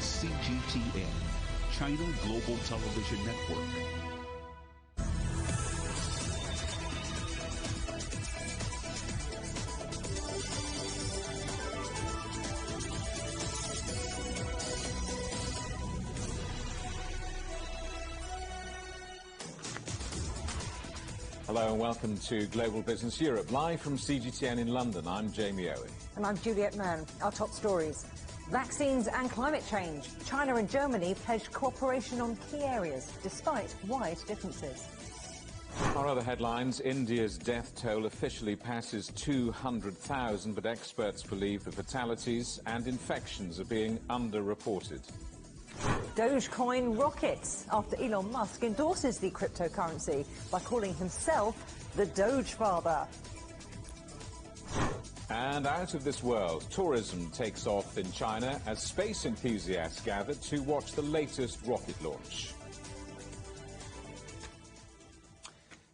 CGTN, China Global Television Network. Hello and welcome to Global Business Europe, live from CGTN in London. I'm Jamie Owen. And I'm Juliet Mann. Our top stories. Vaccines and climate change. China and Germany pledged cooperation on key areas, despite wide differences. Our other headlines, India's death toll officially passes 200,000, but experts believe the fatalities and infections are being underreported. Dogecoin rockets after Elon Musk endorses the cryptocurrency by calling himself the Doge Father. And out of this world, tourism takes off in China as space enthusiasts gather to watch the latest rocket launch.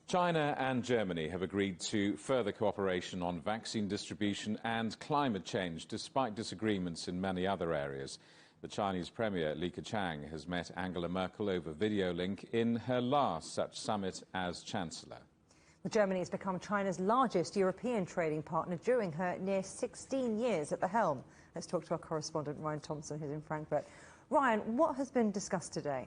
China and Germany have agreed to further cooperation on vaccine distribution and climate change, despite disagreements in many other areas. The Chinese Premier, Li Keqiang, has met Angela Merkel over video link in her last such summit as Chancellor. Germany has become China's largest European trading partner during her near 16 years at the helm. Let's talk to our correspondent, Ryan Thompson, who's in Frankfurt. Ryan, what has been discussed today?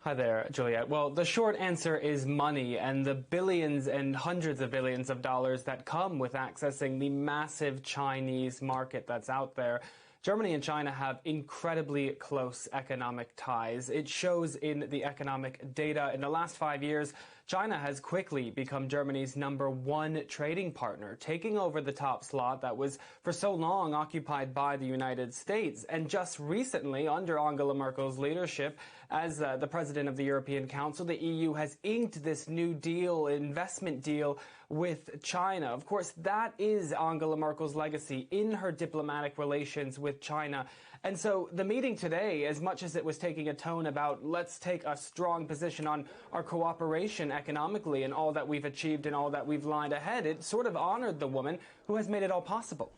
Hi there, Juliet. Well, the short answer is money and the billions and hundreds of billions of dollars that come with accessing the massive Chinese market that's out there. Germany and China have incredibly close economic ties. It shows in the economic data. In the last 5 years, China has quickly become Germany's #1 trading partner, taking over the top slot that was for so long occupied by the United States. And just recently, under Angela Merkel's leadership, as the president of the European Council, the EU has inked this new deal, investment deal with China. Of course, that is Angela Merkel's legacy in her diplomatic relations with China. And so the meeting today, as much as it was taking a tone about let's take a strong position on our cooperation economically and all that we've achieved and all that we've lined ahead, it sort of honored the woman who has made it all possible.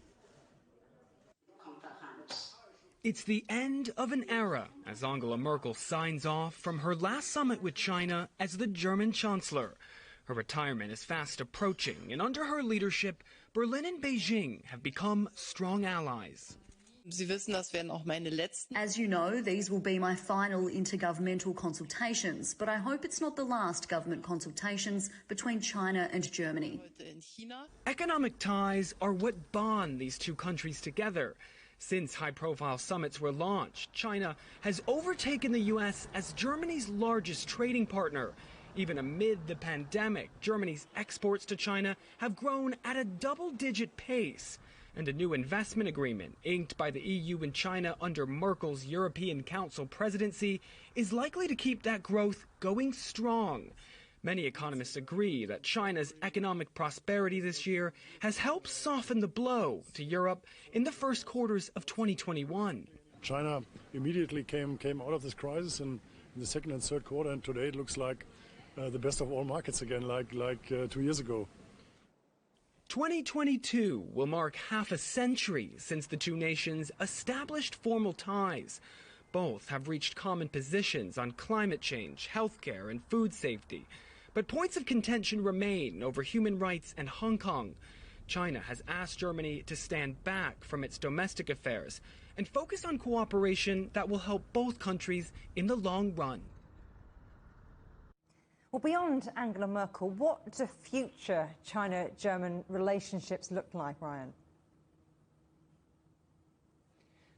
It's the end of an era as Angela Merkel signs off from her last summit with China as the German Chancellor. Her retirement is fast approaching, and under her leadership, Berlin and Beijing have become strong allies. As you know, these will be my final intergovernmental consultations, but I hope it's not the last government consultations between China and Germany. Economic ties are what bond these two countries together. Since high-profile summits were launched, China has overtaken the U.S. as Germany's largest trading partner. Even amid the pandemic, Germany's exports to China have grown at a double-digit pace. And a new investment agreement, inked by the EU and China under Merkel's European Council presidency, is likely to keep that growth going strong. Many economists agree that China's economic prosperity this year has helped soften the blow to Europe in the first quarters of 2021. China immediately came out of this crisis in the second and third quarter, and today it looks like the best of all markets again, like 2 years ago. 2022 will mark half a century since the two nations established formal ties. Both have reached common positions on climate change, healthcare, and food safety. But points of contention remain over human rights and Hong Kong. China has asked Germany to stand back from its domestic affairs and focus on cooperation that will help both countries in the long run. Well, beyond Angela Merkel, what do future China-German relationships look like, Ryan?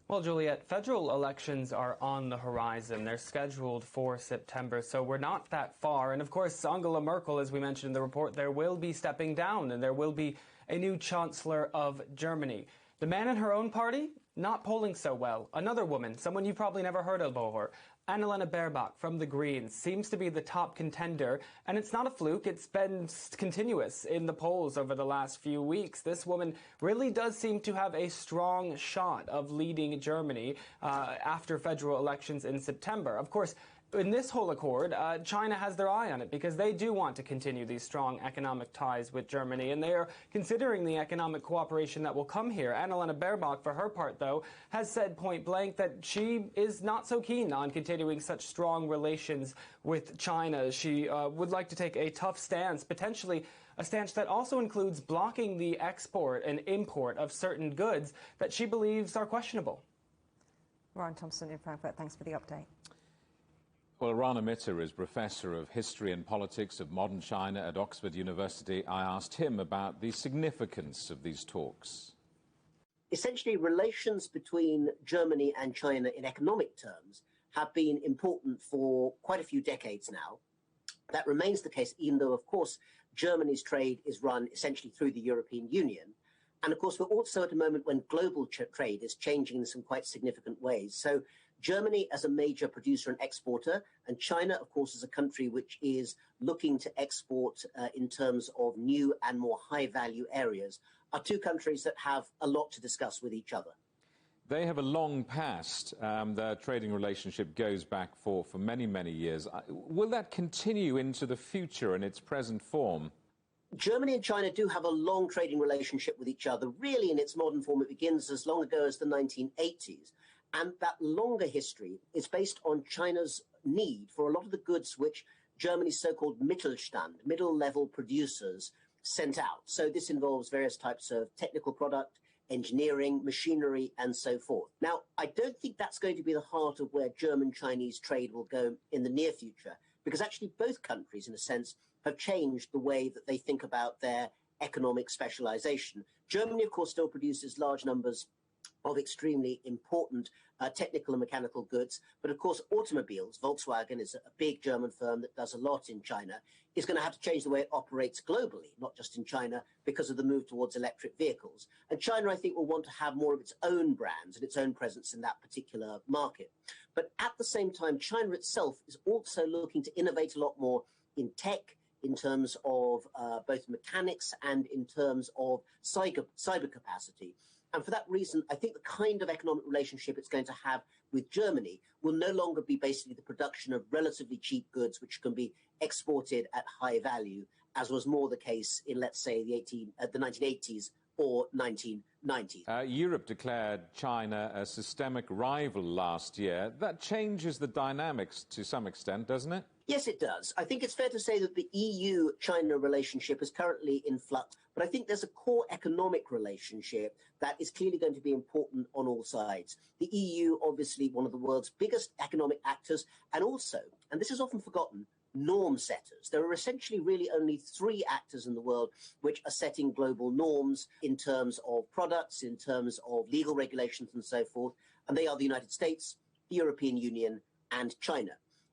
Well, Juliet, federal elections are on the horizon. They're scheduled for September, so we're not that far. And of course, Angela Merkel, as we mentioned in the report, there will be stepping down and there will be a new Chancellor of Germany. The man in her own party, not polling so well. Another woman, someone you probably never heard of before, Annalena Baerbock from the Greens, seems to be the top contender. And it's not a fluke. It's been continuous in the polls over the last few weeks. This woman really does seem to have a strong shot of leading Germany after federal elections in September. Of course, In this whole accord, China has their eye on it because they do want to continue these strong economic ties with Germany, and they are considering the economic cooperation that will come here. Annalena Baerbock, for her part, though, has said point blank that she is not so keen on continuing such strong relations with China. She would like to take a tough stance, potentially a stance that also includes blocking the export and import of certain goods that she believes are questionable. Ryan Thompson in Frankfurt, thanks for the update. Well, Rana Mitter is Professor of History and Politics of Modern China at Oxford University. I asked him about the significance of these talks. Essentially, relations between Germany and China in economic terms have been important for quite a few decades now. That remains the case, even though, of course, Germany's trade is run essentially through the European Union. And of course, we're also at a moment when global trade is changing in some quite significant ways. So Germany as a major producer and exporter, and China, of course, as a country which is looking to export in terms of new and more high-value areas, are two countries that have a lot to discuss with each other. They have a long past. Their trading relationship goes back for many, many years. Will that continue into the future in its present form? Germany and China do have a long trading relationship with each other. Really, in its modern form, it begins as long ago as the 1980s. And that longer history is based on China's need for a lot of the goods which Germany's so-called Mittelstand, middle-level producers, sent out. So this involves various types of technical product, engineering, machinery, and so forth. Now, I don't think that's going to be the heart of where German-Chinese trade will go in the near future, because actually both countries, in a sense, have changed the way that they think about their economic specialization. Germany, of course, still produces large numbers of extremely important technical and mechanical goods. But of course, automobiles, Volkswagen is a big German firm that does a lot in China, is going to have to change the way it operates globally, not just in China, because of the move towards electric vehicles. And China, I think, will want to have more of its own brands and its own presence in that particular market. But at the same time, China itself is also looking to innovate a lot more in tech, in terms of both mechanics and in terms of cyber capacity. And for that reason, I think the kind of economic relationship it's going to have with Germany will no longer be basically the production of relatively cheap goods which can be exported at high value, as was more the case in, let's say, the 1980s or 1990s. Europe declared China a systemic rival last year. That changes the dynamics to some extent, doesn't it? Yes, it does. I think it's fair to say that the EU-China relationship is currently in flux, but I think there's a core economic relationship that is clearly going to be important on all sides. The EU, obviously, one of the world's biggest economic actors, and also, and this is often forgotten, norm setters. There are essentially really only three actors in the world which are setting global norms in terms of products, in terms of legal regulations and so forth, and they are the United States, the European Union, and China.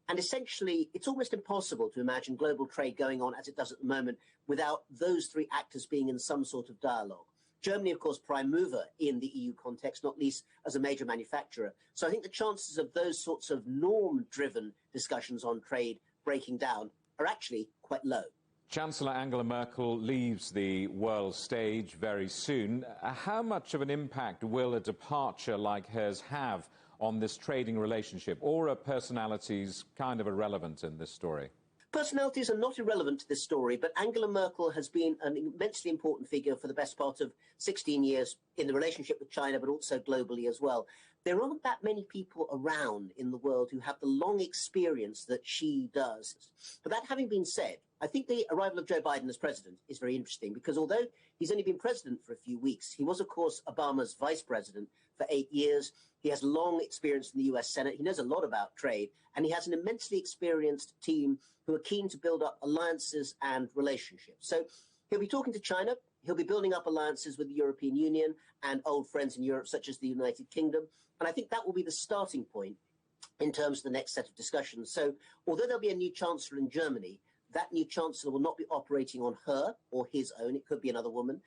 And essentially, it's almost impossible to imagine global trade going on as it does at the moment without those three actors being in some sort of dialogue. Germany, of course, prime mover in the EU context, not least as a major manufacturer. So I think the chances of those sorts of norm-driven discussions on trade breaking down are actually quite low. Chancellor Angela Merkel leaves the world stage very soon. How much of an impact will a departure like hers have on this trading relationship, or are personalities kind of irrelevant in this story? Personalities are not irrelevant to this story, but Angela Merkel has been an immensely important figure for the best part of 16 years in the relationship with China, but also globally as well. There aren't that many people around in the world who have the long experience that she does. But that having been said, I think the arrival of Joe Biden as president is very interesting because although he's only been president for a few weeks, he was, of course, Obama's vice president for 8 years. He has long experience in the US Senate. He knows a lot about trade, and he has an immensely experienced team who are keen to build up alliances and relationships. So he'll be talking to China. He'll be building up alliances with the European Union and old friends in Europe, such as the United Kingdom. And I think that will be the starting point in terms of the next set of discussions. So although there'll be a new chancellor in Germany, that new chancellor will not be operating on her or his own. It could be another woman.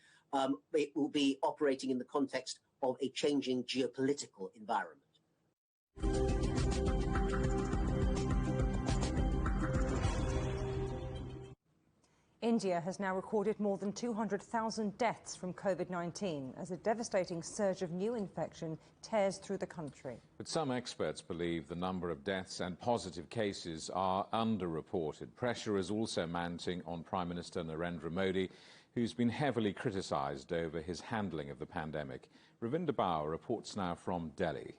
It will be operating in the context of a changing geopolitical environment. India has now recorded more than 200,000 deaths from COVID-19 as a devastating surge of new infection tears through the country. But some experts believe the number of deaths and positive cases are underreported. Pressure is also mounting on Prime Minister Narendra Modi, who's been heavily criticised over his handling of the pandemic. Ravinder Bauer reports now from Delhi.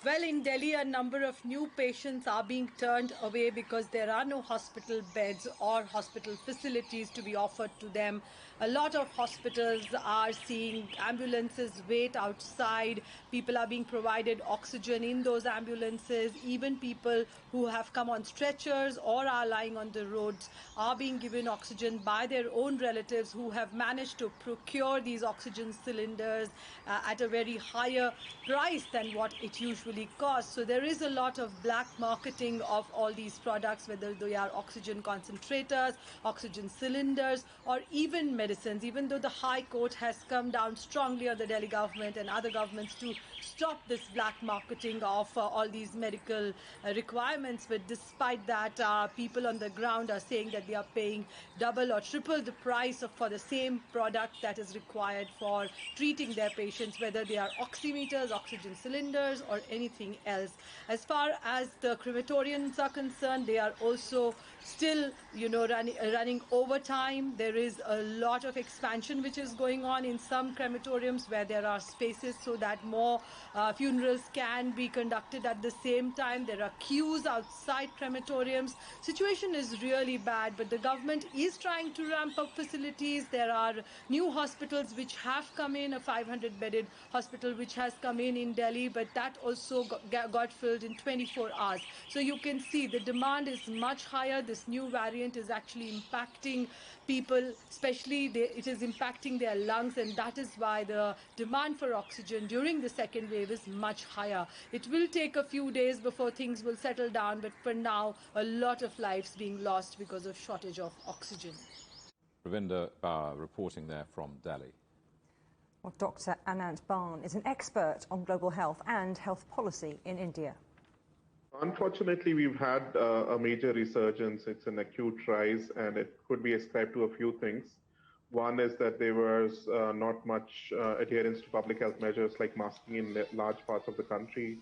Well, in Delhi, a number of new patients are being turned away because there are no hospital beds or hospital facilities to be offered to them. A lot of hospitals are seeing ambulances wait outside. People are being provided oxygen in those ambulances. Even people who have come on stretchers or are lying on the roads are being given oxygen by their own relatives who have managed to procure these oxygen cylinders at a very higher price than what it usually costs. So there is a lot of black marketing of all these products, whether they are oxygen concentrators, oxygen cylinders, or even medicines, even though the High Court has come down strongly on the Delhi government and other governments to stop this black marketing of all these medical requirements. But despite that, people on the ground are saying that they are paying double or triple the price for the same product that is required for treating their patients, whether they are oximeters, oxygen cylinders, or anything else. As far as the crematoriums are concerned, they are also still, running overtime. There is a lot of expansion which is going on in some crematoriums where there are spaces so that more funerals can be conducted at the same time. There are queues outside crematoriums. Situation is really bad, but the government is trying to ramp up facilities. There are new hospitals which have come in, a 500-bedded hospital which has come in Delhi, but that also got filled in 24 hours. So you can see the demand is much higher. This new variant is actually impacting people, especially it is impacting their lungs, and that is why the demand for oxygen during the second wave is much higher. It will take a few days before things will settle down, but for now, a lot of lives being lost because of shortage of oxygen. Ravinder Bauer reporting there from Delhi. Well, Dr. Anant Bhan is an expert on global health and health policy in India. Unfortunately, we've had a major resurgence. It's an acute rise, and it could be ascribed to a few things. One is that there was not much adherence to public health measures like masking in large parts of the country.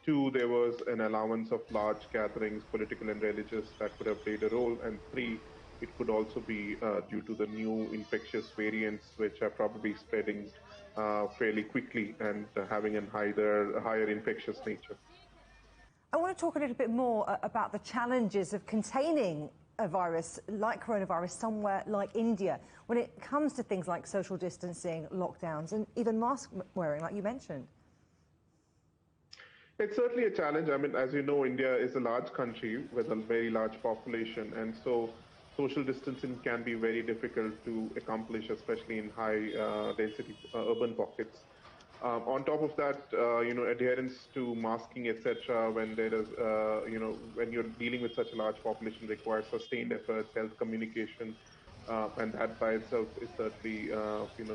Two, there was an allowance of large gatherings, political and religious, that could have played a role. And three, it could also be due to the new infectious variants, which are probably spreading fairly quickly and having a higher infectious nature. I want to talk a little bit more about the challenges of containing a virus like coronavirus somewhere like India when it comes to things like social distancing, lockdowns, and even mask wearing, like you mentioned. It's certainly a challenge. I mean, as you know, India is a large country with a very large population, and so social distancing can be very difficult to accomplish, especially in high-density urban pockets. On top of that, adherence to masking, etc., when there is, when you're dealing with such a large population, requires sustained efforts, health communication, and that by itself is certainly,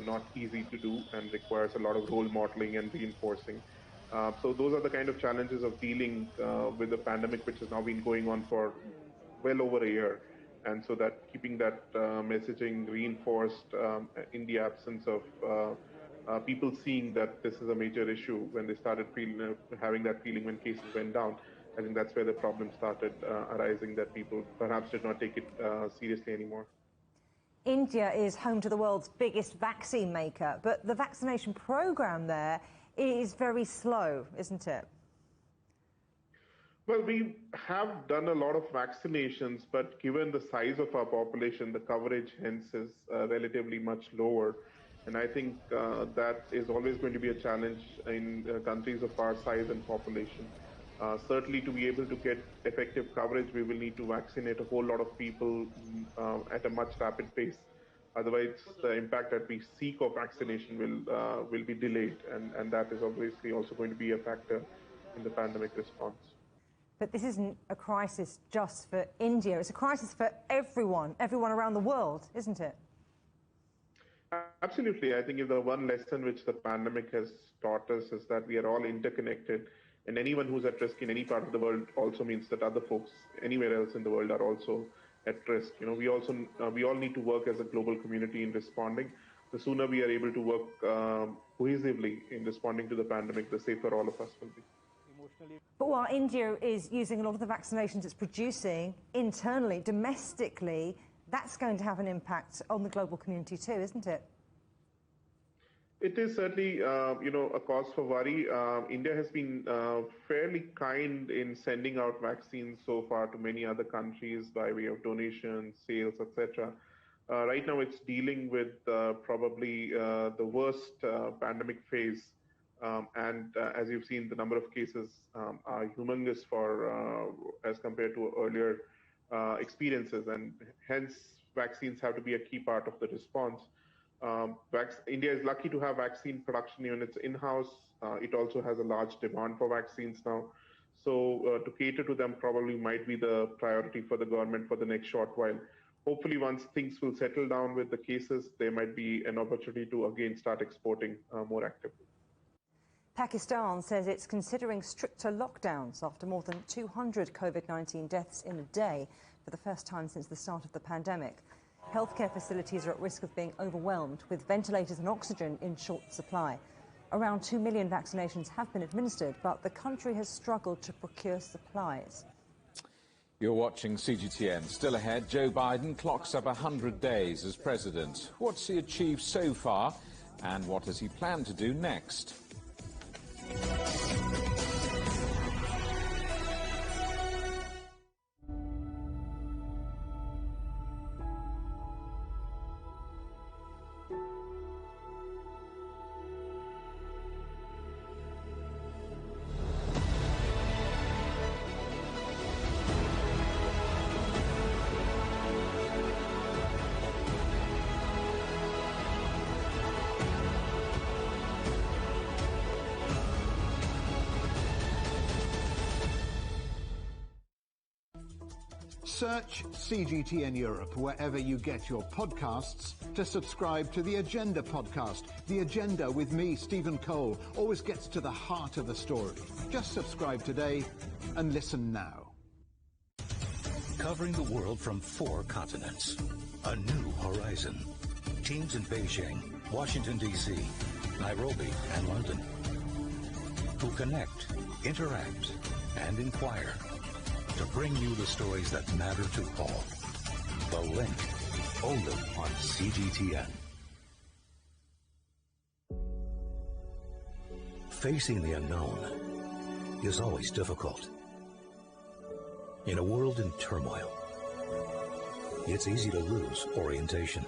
not easy to do and requires a lot of role modeling and reinforcing. So those are the kind of challenges of dealing with the pandemic, which has now been going on for well over a year. And so that keeping that messaging reinforced in the absence of people seeing that this is a major issue when they started having that feeling when cases went down. I think that's where the problem started arising, that people perhaps did not take it seriously anymore. India is home to the world's biggest vaccine maker, but the vaccination program there is very slow, isn't it? Well, we have done a lot of vaccinations, but given the size of our population, the coverage hence is relatively much lower. And I think that is always going to be a challenge in countries of our size and population. Certainly, to be able to get effective coverage, we will need to vaccinate a whole lot of people at a much rapid pace. Otherwise, the impact that we seek of vaccination will be delayed, and that is obviously also going to be a factor in the pandemic response. But this isn't a crisis just for India. It's a crisis for everyone around the world, isn't it? Absolutely. I think if the one lesson which the pandemic has taught us is that we are all interconnected, and anyone who's at risk in any part of the world also means that other folks anywhere else in the world are also at risk. We all need to work as a global community in responding. The sooner we are able to work cohesively in responding to the pandemic, the safer all of us will be. But while India is using a lot of the vaccinations it's producing internally, domestically, that's going to have an impact on the global community too, isn't it? It is certainly, a cause for worry. India has been fairly kind in sending out vaccines so far to many other countries by way of donations, sales, etc. Right now, it's dealing with probably the worst pandemic phase. As you've seen, the number of cases are humongous as compared to earlier experiences, and hence vaccines have to be a key part of the response. India is lucky to have vaccine production units in-house. It also has a large demand for vaccines now. So to cater to them probably might be the priority for the government for the next short while. Hopefully, once things will settle down with the cases, there might be an opportunity to again start exporting more actively. Pakistan says it's considering stricter lockdowns after more than 200 COVID-19 deaths in a day for the first time since the start of the pandemic. Healthcare facilities are at risk of being overwhelmed, with ventilators and oxygen in short supply. Around 2 million vaccinations have been administered, but the country has struggled to procure supplies. You're watching CGTN. Still ahead, Joe Biden clocks up 100 days as president. What's he achieved so far, and what does he plan to do next? Search CGTN Europe wherever you get your podcasts to subscribe to The Agenda podcast. The Agenda with me, Stephen Cole, always gets to the heart of the story. Just subscribe today and listen now. Covering the world from 4 continents. A new horizon. Teams in Beijing, Washington, D.C., Nairobi, and London. Who connect, interact, and inquire to bring you the stories that matter to all. The Link, only on CGTN. Facing the unknown is always difficult. In a world in turmoil, it's easy to lose orientation.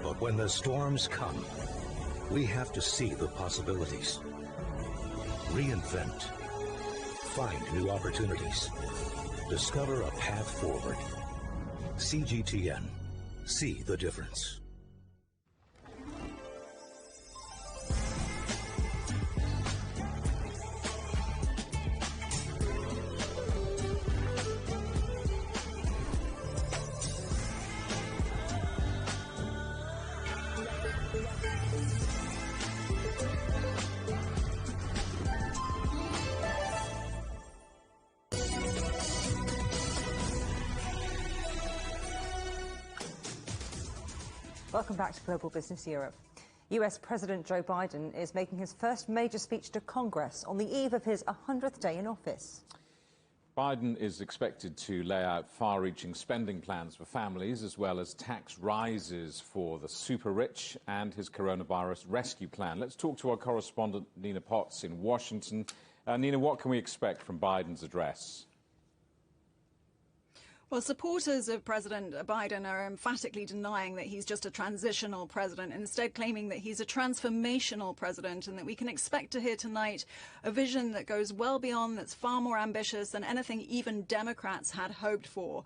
But when the storms come, we have to see the possibilities, reinvent, find new opportunities, discover a path forward. CGTN. See the difference. Welcome back to Global Business Europe. US President Joe Biden is making his first major speech to Congress on the eve of his 100th day in office. Biden is expected to lay out far-reaching spending plans for families, as well as tax rises for the super-rich and his coronavirus rescue plan. Let's talk to our correspondent, Nina Potts, in Washington. Nina, what can we expect from Biden's address? Well, supporters of President Biden are emphatically denying that he's just a transitional president, instead claiming that he's a transformational president and that we can expect to hear tonight a vision that goes well beyond, that's far more ambitious than anything even Democrats had hoped for.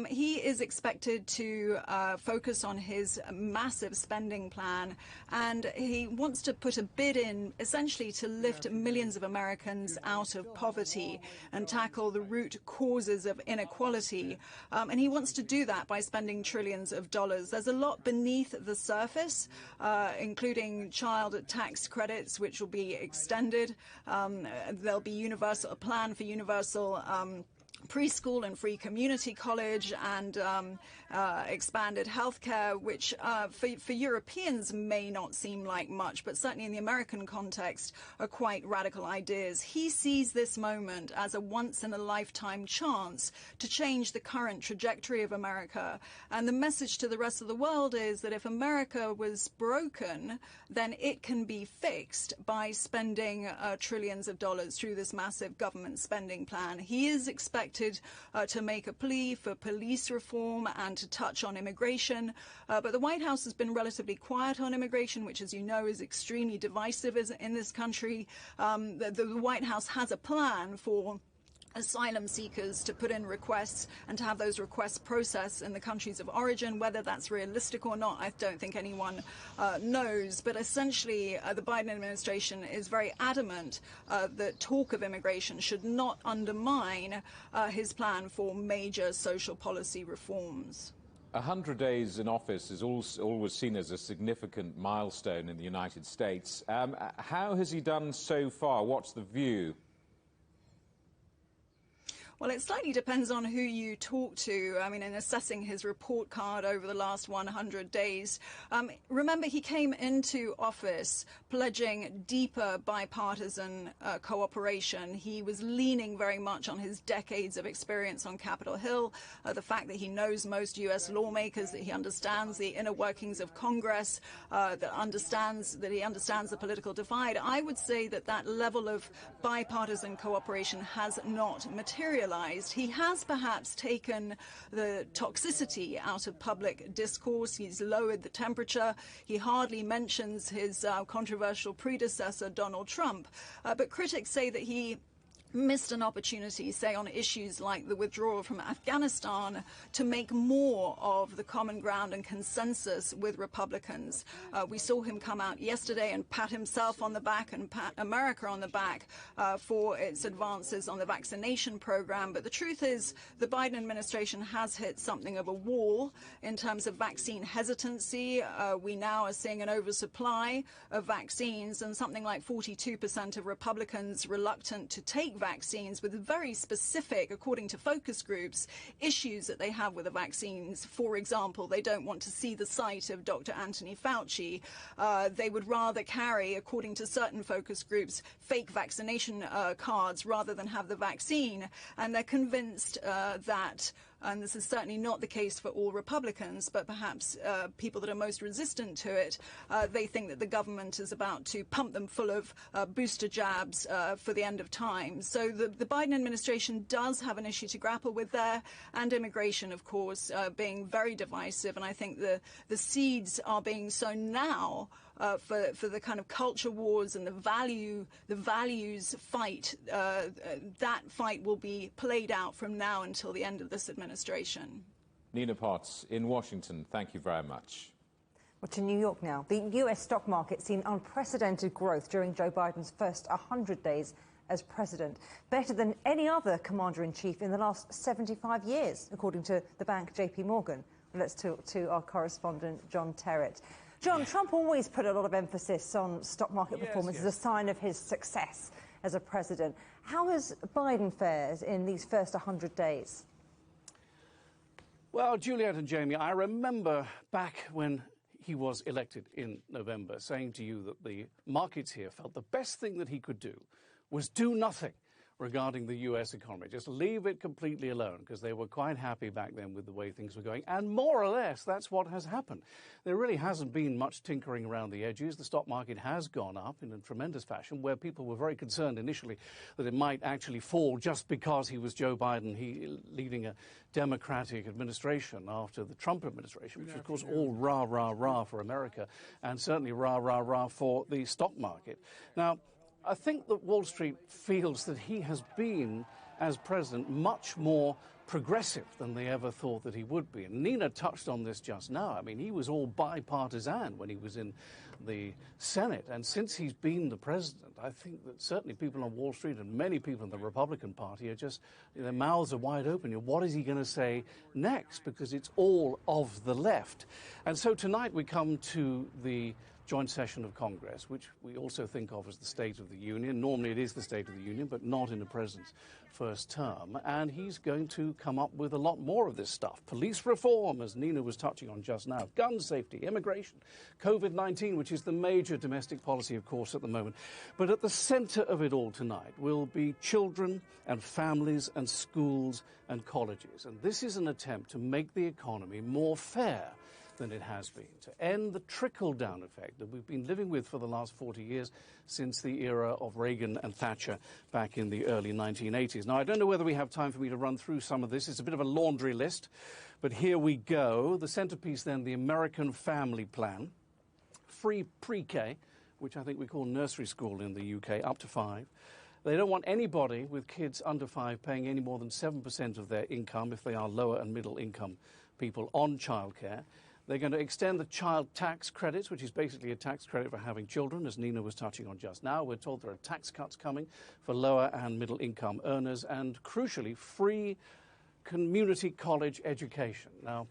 He is expected to focus on his massive spending plan, and he wants to put a bid in essentially to lift millions of Americans out of poverty and tackle the root causes of inequality. And he wants to do that by spending trillions of dollars. There's a lot beneath the surface, including child tax credits, which will be extended. There'll be a plan for universal preschool and free community college and expanded healthcare, which for Europeans may not seem like much, but certainly in the American context are quite radical ideas. He sees this moment as a once-in-a-lifetime chance to change the current trajectory of America. And the message to the rest of the world is that if America was broken, then it can be fixed by spending trillions of dollars through this massive government spending plan. He is expected to make a plea for police reform and to touch on immigration. But the White House has been relatively quiet on immigration, which, as you know, is extremely divisive in this country. The White House has a plan for asylum seekers to put in requests and to have those requests processed in the countries of origin. Whether that's realistic or not, I don't think anyone knows. But essentially, the Biden administration is very adamant that talk of immigration should not undermine his plan for major social policy reforms. 100 days in office is always seen as a significant milestone in the United States. How has he done so far? What's the view? Well, it slightly depends on who you talk to. I mean, in assessing his report card over the last 100 days, remember he came into office pledging deeper bipartisan cooperation. He was leaning very much on his decades of experience on Capitol Hill, the fact that he knows most U.S. lawmakers, that he understands the inner workings of Congress, that he understands the political divide. I would say that that level of bipartisan cooperation has not materialized. He has perhaps taken the toxicity out of public discourse. He's lowered the temperature. He hardly mentions his controversial predecessor, Donald Trump. But critics say that he missed an opportunity, say, on issues like the withdrawal from Afghanistan, to make more of the common ground and consensus with Republicans. We saw him come out yesterday and pat himself on the back and pat America on the back for its advances on the vaccination program. But the truth is the Biden administration has hit something of a wall in terms of vaccine hesitancy. We now are seeing an oversupply of vaccines, and something like 42% of Republicans reluctant to take vaccines, with very specific, according to focus groups, issues that they have with the vaccines. For example, they don't want to see the sight of Dr. Anthony Fauci. They would rather carry, according to certain focus groups, fake vaccination cards rather than have the vaccine. And they're convinced that, and this is certainly not the case for all Republicans, but perhaps people that are most resistant to it, they think that the government is about to pump them full of booster jabs for the end of time. So the Biden administration does have an issue to grapple with there, and immigration, of course, being very divisive. And I think the seeds are being sown now for the kind of culture wars and the values fight. That fight will be played out from now until the end of this administration. Nina Potts in Washington, thank you very much. Well, to New York now. The U.S. stock market seen unprecedented growth during Joe Biden's first 100 days as president, better than any other commander-in-chief in the last 75 years, according to the bank J.P. Morgan. Let's talk to our correspondent, John Terrett. John, Trump always put a lot of emphasis on stock market performance as a sign of his success as a president. How has Biden fared in these first 100 days? Well, Juliet and Jamie, I remember back when he was elected in November saying to you that the markets here felt the best thing that he could do was do nothing regarding the U.S. economy. Just leave it completely alone, because they were quite happy back then with the way things were going. And more or less, that's what has happened. There really hasn't been much tinkering around the edges. The stock market has gone up in a tremendous fashion, where people were very concerned initially that it might actually fall just because he was Joe Biden, leading a Democratic administration after the Trump administration, which is, of course, all rah, rah, rah for America, and certainly rah, rah, rah for the stock market. Now, I think that Wall Street feels that he has been, as president, much more progressive than they ever thought that he would be. And Nina touched on this just now. I mean, he was all bipartisan when he was in the Senate. And since he's been the president, I think that certainly people on Wall Street and many people in the Republican Party are just, their mouths are wide open. What is he going to say next? Because it's all of the left. And so tonight we come to the joint session of Congress, which we also think of as the State of the Union. Normally it is the State of the Union, but not in the president's first term. And he's going to come up with a lot more of this stuff. Police reform, as Nina was touching on just now, gun safety, immigration, COVID-19, which is the major domestic policy, of course, at the moment. But at the center of it all tonight will be children and families and schools and colleges. And this is an attempt to make the economy more fair than it has been, to end the trickle-down effect that we've been living with for the last 40 years since the era of Reagan and Thatcher back in the early 1980s. Now, I don't know whether we have time for me to run through some of this. It's a bit of a laundry list, but here we go. The centerpiece then, the American Family Plan, free pre-K, which I think we call nursery school in the UK, up to 5. They don't want anybody with kids under 5 paying any more than 7% of their income if they are lower and middle income people on childcare. They're going to extend the child tax credits, which is basically a tax credit for having children, as Nina was touching on just now. We're told there are tax cuts coming for lower and middle income earners and, crucially, free community college education. Now,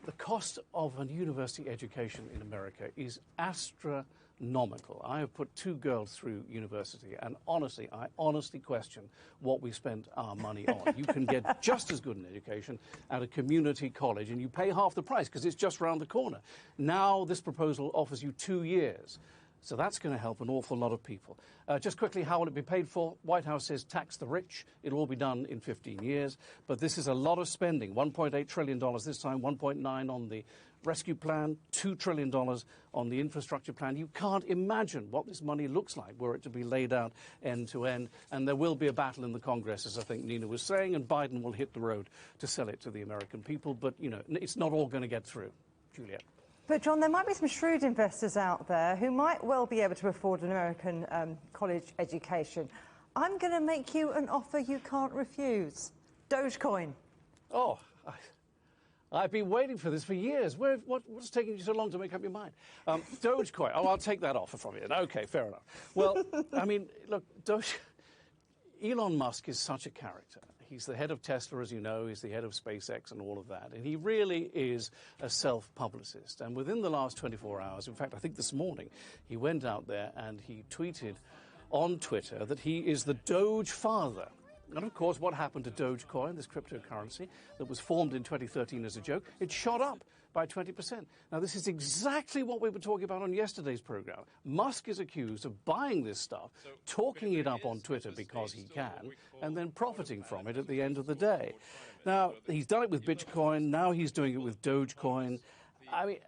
the cost of a university education in America is astronomical. I have put 2 girls through university, and honestly, I honestly question what we spent our money on. You can get just as good an education at a community college, and you pay half the price because it's just round the corner. Now this proposal offers you 2 years. So that's going to help an awful lot of people. Just quickly, how will it be paid for? White House says tax the rich. It'll all be done in 15 years. But this is a lot of spending. $1.8 trillion this time, $1.9 on the rescue plan, $2 trillion on the infrastructure plan. You can't imagine what this money looks like were it to be laid out end to end. And there will be a battle in the Congress, as I think Nina was saying, and Biden will hit the road to sell it to the American people. But, you know, it's not all going to get through. Juliet. But, John, there might be some shrewd investors out there who might well be able to afford an American college education. I'm going to make you an offer you can't refuse. Dogecoin. Oh, I've been waiting for this for years. What's taking you so long to make up your mind? Dogecoin. Oh, I'll take that offer from you. Okay, fair enough. Well, I mean, look, Elon Musk is such a character. He's the head of Tesla, as you know. He's the head of SpaceX and all of that. And he really is a self-publicist. And within the last 24 hours, in fact, I think this morning, he went out there and he tweeted on Twitter that he is the Doge father. And, of course, what happened to Dogecoin, this cryptocurrency that was formed in 2013 as a joke? It shot up by 20%. Now, this is exactly what we were talking about on yesterday's program. Musk is accused of buying this stuff, talking it up on Twitter because he can, and then profiting from it at the end of the day. Now, he's done it with Bitcoin. Now he's doing it with Dogecoin. I mean,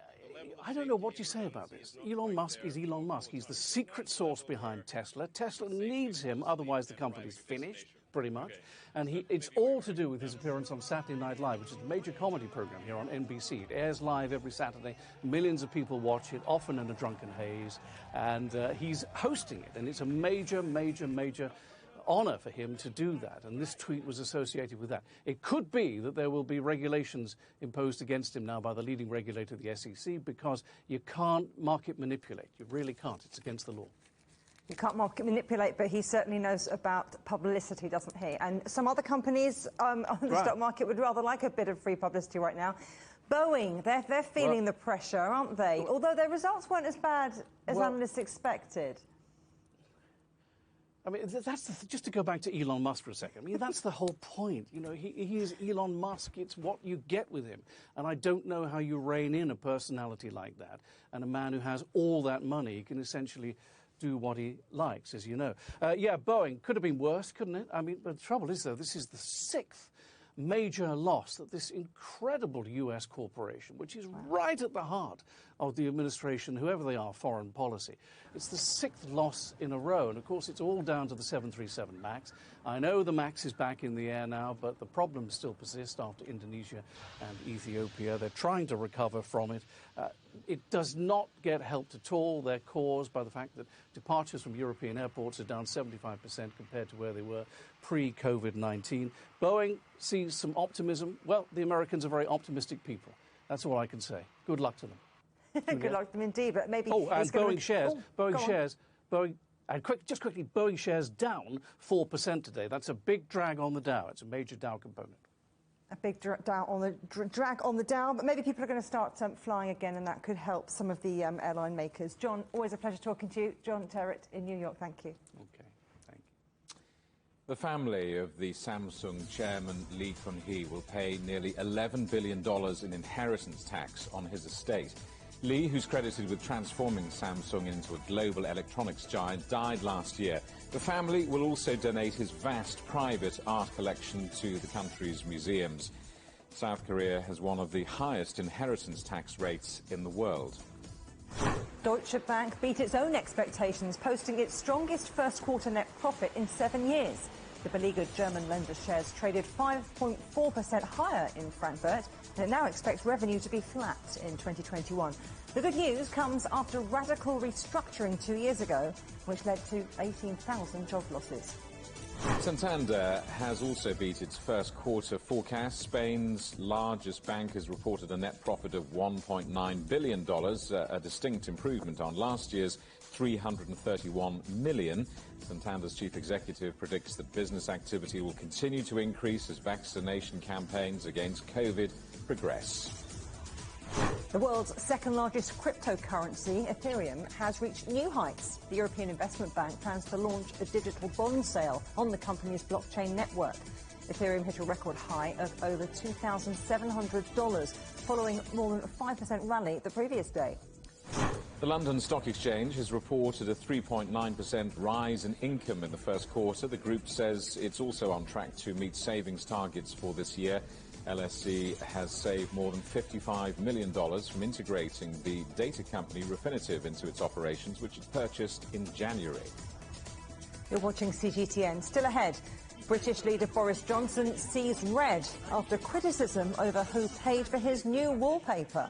I don't know what you say about this. Elon Musk is Elon Musk. He's the secret source behind Tesla. Tesla needs him, otherwise the company's finished, pretty much. And it's all to do with his appearance on Saturday Night Live, which is a major comedy program here on NBC. It airs live every Saturday. Millions of people watch it, often in a drunken haze. And he's hosting it. And it's a major, major, major honor for him to do that. And this tweet was associated with that. It could be that there will be regulations imposed against him now by the leading regulator, the SEC, because you can't market manipulate. You really can't. It's against the law. You can't market manipulate, but he certainly knows about publicity, doesn't he? And some other companies on the stock market would rather like a bit of free publicity right now. Boeing, they're feeling the pressure, aren't they? Although their results weren't as bad as analysts expected. I mean, just to go back to Elon Musk for a second. I mean, that's the whole point. You know, he is Elon Musk. It's what you get with him. And I don't know how you rein in a personality like that. And a man who has all that money can essentially do what he likes, as you know. Yeah, Boeing could have been worse, couldn't it? I mean, but the trouble is, though, this is the 6th major loss that this incredible U.S. corporation, which is right at the heart of the administration, whoever they are, foreign policy. It's the 6th loss in a row, and of course it's all down to the 737 MAX. I know the MAX is back in the air now, but the problems still persist after Indonesia and Ethiopia. They're trying to recover from it. It does not get helped at all. They're caused by the fact that departures from European airports are down 75% compared to where they were pre-COVID-19. Boeing sees some optimism. Well, the Americans are very optimistic people. That's all I can say. Good luck to them. Good luck to them indeed, but maybe... Oh, and Boeing shares. Just quickly, Boeing shares down 4% today. That's a big drag on the Dow. It's a major Dow component. A big drag on the Dow, but maybe people are going to start flying again, and that could help some of the airline makers. John, always a pleasure talking to you. John Terrett in New York, thank you. Okay, thank you. The family of the Samsung chairman Lee Kun-hee will pay nearly $11 billion in inheritance tax on his estate. Lee, who's credited with transforming Samsung into a global electronics giant, died last year. The family will also donate his vast private art collection to the country's museums. South Korea has one of the highest inheritance tax rates in the world. Deutsche Bank beat its own expectations, posting its strongest first-quarter net profit in 7 years. The beleaguered German lender shares traded 5.4% higher in Frankfurt, and it now expects revenue to be flat in 2021. The good news comes after radical restructuring 2 years ago, which led to 18,000 job losses. Santander has also beat its first quarter forecast. Spain's largest bank has reported a net profit of $1.9 billion, a distinct improvement on last year's $331 million. Santander's chief executive predicts that business activity will continue to increase as vaccination campaigns against COVID progress. The world's second-largest cryptocurrency, Ethereum, has reached new heights. The European Investment Bank plans to launch a digital bond sale on the company's blockchain network. Ethereum hit a record high of over $2,700, following more than a 5% rally the previous day. The London Stock Exchange has reported a 3.9% rise in income in the first quarter. The group says it's also on track to meet savings targets for this year. LSE has saved more than $55 million from integrating the data company Refinitiv into its operations, which it purchased in January. You're watching CGTN. Still ahead, British leader Boris Johnson sees red after criticism over who paid for his new wallpaper.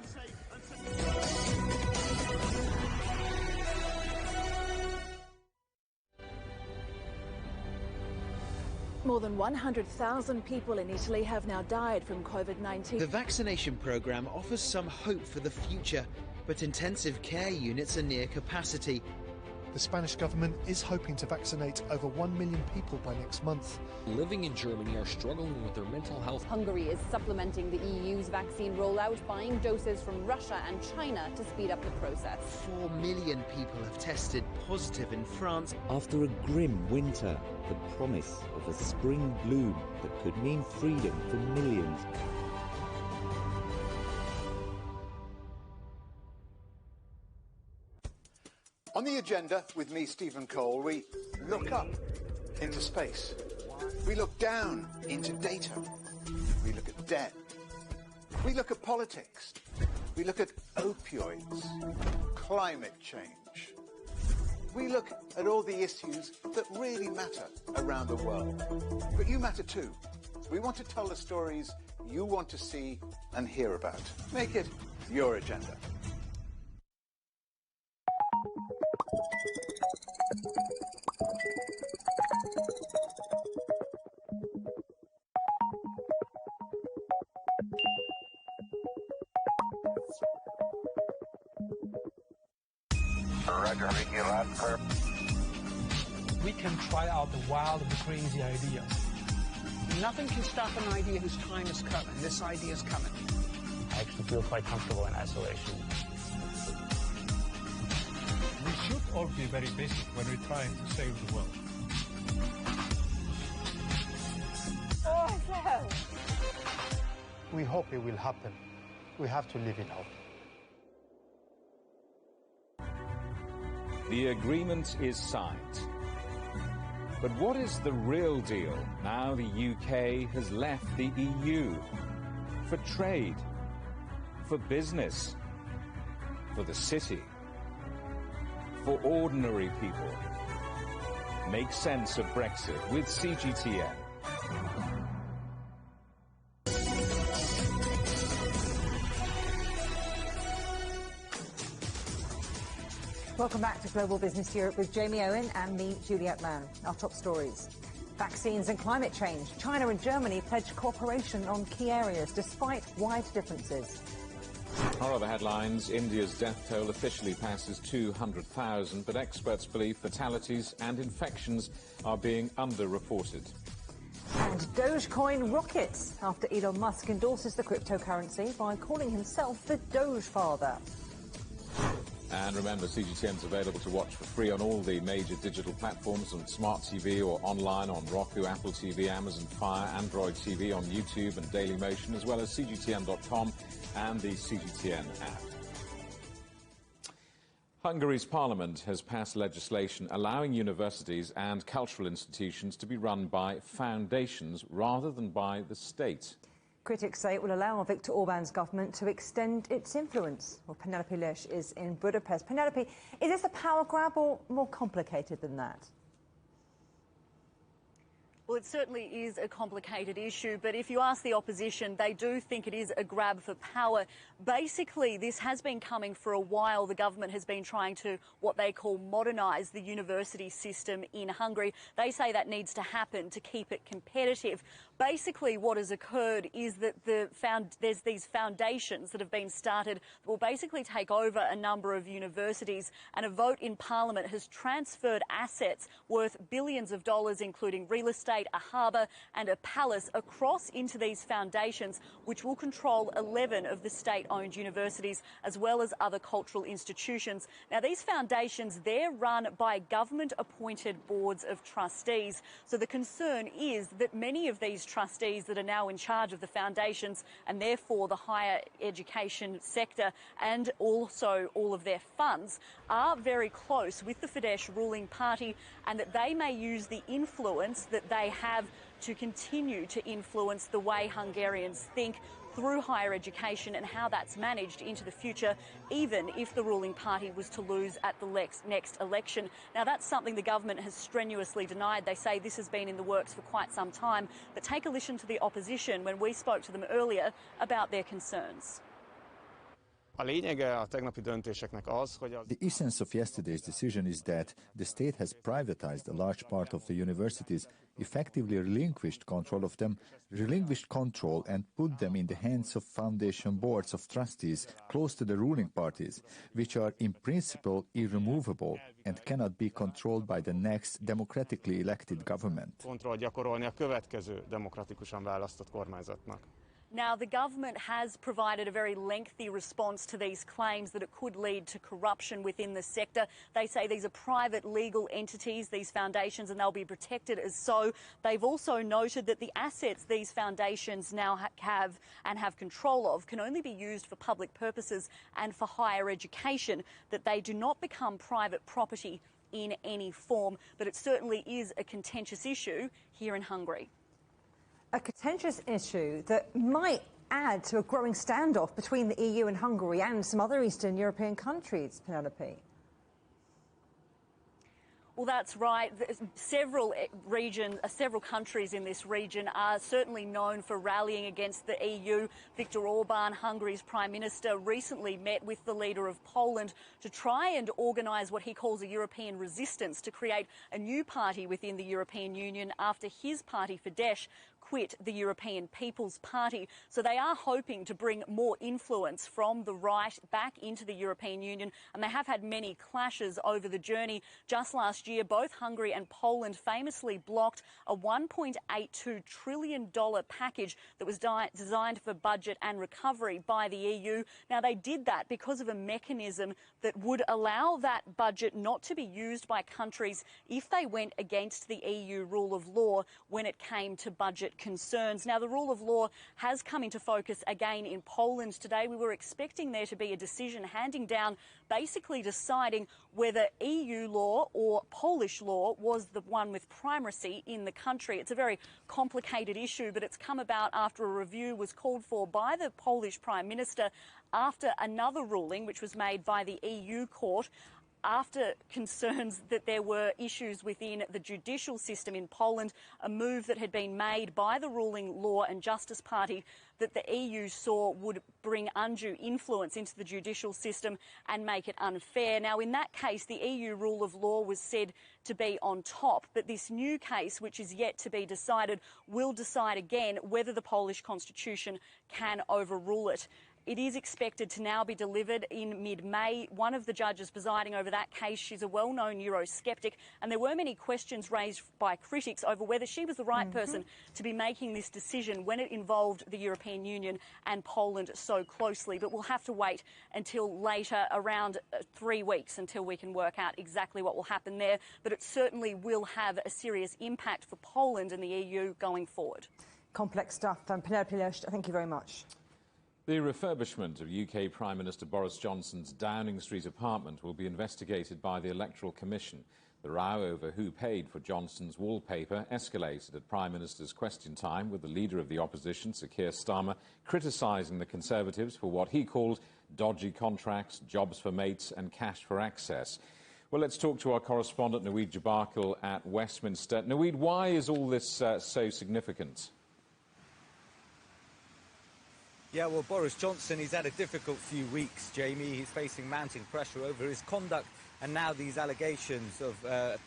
More than 100,000 people in Italy have now died from COVID-19. The vaccination programme offers some hope for the future, but intensive care units are near capacity. The Spanish government is hoping to vaccinate over 1 million people by next month. Living in Germany are struggling with their mental health. Hungary is supplementing the EU's vaccine rollout, buying doses from Russia and China to speed up the process. 4 million people have tested positive in France. After a grim winter, the promise of a spring bloom that could mean freedom for millions. On the agenda with me, Stephen Cole, we look up into space. We look down into data. We look at debt. We look at politics. We look at opioids, climate change. We look at all the issues that really matter around the world. But you matter too. We want to tell the stories you want to see and hear about. Make it your agenda. We can try out the wild and crazy ideas. Nothing can stop an idea whose time is coming. This idea is coming. I actually feel quite comfortable in isolation. We should all be very busy when we're trying to save the world. Oh, hell. We hope it will happen. We have to live in hope. The agreement is signed. But what is the real deal now the UK has left the EU? For trade, for business, for the city, for ordinary people. Make sense of Brexit with CGTN. Welcome back to Global Business Europe with Jamie Owen and me, Juliette Mann. Our top stories. Vaccines and climate change. China and Germany pledge cooperation on key areas despite wide differences. Our other headlines, India's death toll officially passes 200,000, but experts believe fatalities and infections are being underreported. And Dogecoin rockets after Elon Musk endorses the cryptocurrency by calling himself the Doge Father. And remember, CGTN is available to watch for free on all the major digital platforms, on Smart TV or online on Roku, Apple TV, Amazon Fire, Android TV, on YouTube and Dailymotion, as well as CGTN.com and the CGTN app. Hungary's parliament has passed legislation allowing universities and cultural institutions to be run by foundations rather than by the state. Critics say it will allow Viktor Orban's government to extend its influence. Well, Penelope Lesh is in Budapest. Penelope, is this a power grab or more complicated than that? Well, it certainly is a complicated issue, but if you ask the opposition, they do think it is a grab for power. Basically, this has been coming for a while. The government has been trying to, what they call, modernise the university system in Hungary. They say that needs to happen to keep it competitive. Basically, what has occurred is that there's these foundations that have been started that will basically take over a number of universities, and a vote in Parliament has transferred assets worth billions of dollars, including real estate, a harbour and a palace, across into these foundations, which will control 11 of the state-owned universities, as well as other cultural institutions. Now, these foundations, they're run by government-appointed boards of trustees. So the concern is that many of these trustees that are now in charge of the foundations, and therefore the higher education sector, and also all of their funds, are very close with the Fidesz ruling party, and that they may use the influence that they have to continue to influence the way Hungarians think through higher education and how that's managed into the future, even if the ruling party was to lose at the next election. Now, that's something the government has strenuously denied. They say this has been in the works for quite some time. But take a listen to the opposition when we spoke to them earlier about their concerns. The essence of yesterday's decision is that the state has privatized a large part of the universities, effectively relinquished control of them, relinquished control and put them in the hands of foundation boards of trustees close to the ruling parties, which are in principle irremovable and cannot be controlled by the next democratically elected government. Now, the government has provided a very lengthy response to these claims that it could lead to corruption within the sector. They say these are private legal entities, these foundations, and they'll be protected as so. They've also noted that the assets these foundations now have and have control of can only be used for public purposes and for higher education, that they do not become private property in any form. But it certainly is a contentious issue here in Hungary. A contentious issue that might add to a growing standoff between the EU and Hungary and some other Eastern European countries, Penelope. Well, that's right. Several countries in this region are certainly known for rallying against the EU. Viktor Orban, Hungary's Prime Minister, recently met with the leader of Poland to try and organise what he calls a European resistance to create a new party within the European Union after his party, Fidesz, quit the European People's Party. So they are hoping to bring more influence from the right back into the European Union, and they have had many clashes over the journey. Just last year, both Hungary and Poland famously blocked a $1.82 trillion package that was designed for budget and recovery by the EU. Now, they did that because of a mechanism that would allow that budget not to be used by countries if they went against the EU rule of law when it came to budget concerns. Now, the rule of law has come into focus again in Poland today. We were expecting there to be a decision handing down, basically deciding whether EU law or Polish law was the one with primacy in the country. It's a very complicated issue, but it's come about after a review was called for by the Polish Prime Minister after another ruling which was made by the EU court, after concerns that there were issues within the judicial system in Poland, a move that had been made by the ruling Law and Justice Party that the EU saw would bring undue influence into the judicial system and make it unfair. Now, in that case, the EU rule of law was said to be on top, but this new case, which is yet to be decided, will decide again whether the Polish constitution can overrule it. It is expected to now be delivered in mid-May. One of the judges presiding over that case, she's a well-known Eurosceptic, and there were many questions raised by critics over whether she was the right person to be making this decision when it involved the European Union and Poland so closely. But we'll have to wait until later, around 3 weeks, until we can work out exactly what will happen there. But it certainly will have a serious impact for Poland and the EU going forward. Complex stuff. Penelope Lesch, thank you very much. The refurbishment of UK Prime Minister Boris Johnson's Downing Street apartment will be investigated by the Electoral Commission. The row over who paid for Johnson's wallpaper escalated at Prime Minister's Question Time, with the leader of the opposition, Sir Keir Starmer, criticising the Conservatives for what he called dodgy contracts, jobs for mates and cash for access. Well, let's talk to our correspondent, Naweed Jabarkil at Westminster. Naweed, why is all this so significant? Yeah, well, Boris Johnson, he's had a difficult few weeks, Jamie. He's facing mounting pressure over his conduct and now these allegations of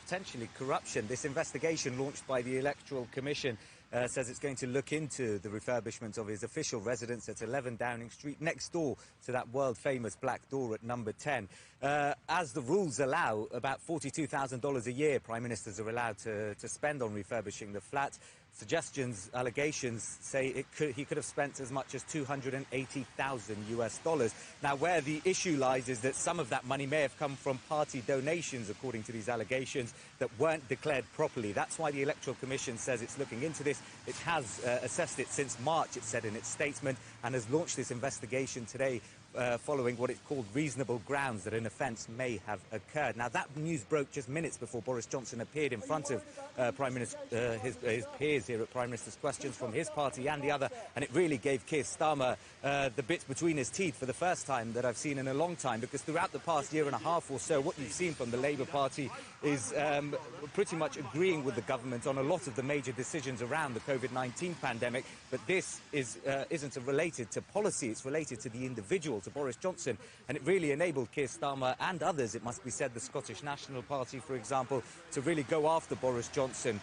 potentially corruption. This investigation launched by the Electoral Commission says it's going to look into the refurbishment of his official residence at 11 Downing Street, next door to that world-famous black door at number 10. As the rules allow, about $42,000 a year Prime Ministers are allowed to spend on refurbishing the flat. Suggestions, allegations say he could have spent as much as $280,000 US. Now, where the issue lies is that some of that money may have come from party donations, according to these allegations, that weren't declared properly. That's why the Electoral Commission says it's looking into this. It has assessed it since March, it said in its statement, and has launched this investigation today following what it called reasonable grounds that an offence may have occurred. Now, that news broke just minutes before Boris Johnson appeared in front of his peers here at Prime Minister's Questions from his party and the other, and it really gave Keir Starmer the bits between his teeth for the first time that I've seen in a long time, because throughout the past year and a half or so, what you've seen from the Labour Party is pretty much agreeing with the government on a lot of the major decisions around the COVID-19 pandemic, but this isn't related to policy, it's related to the individual, to Boris Johnson, and it really enabled Keir Starmer and others, it must be said, the Scottish National Party, for example, to really go after Boris Johnson.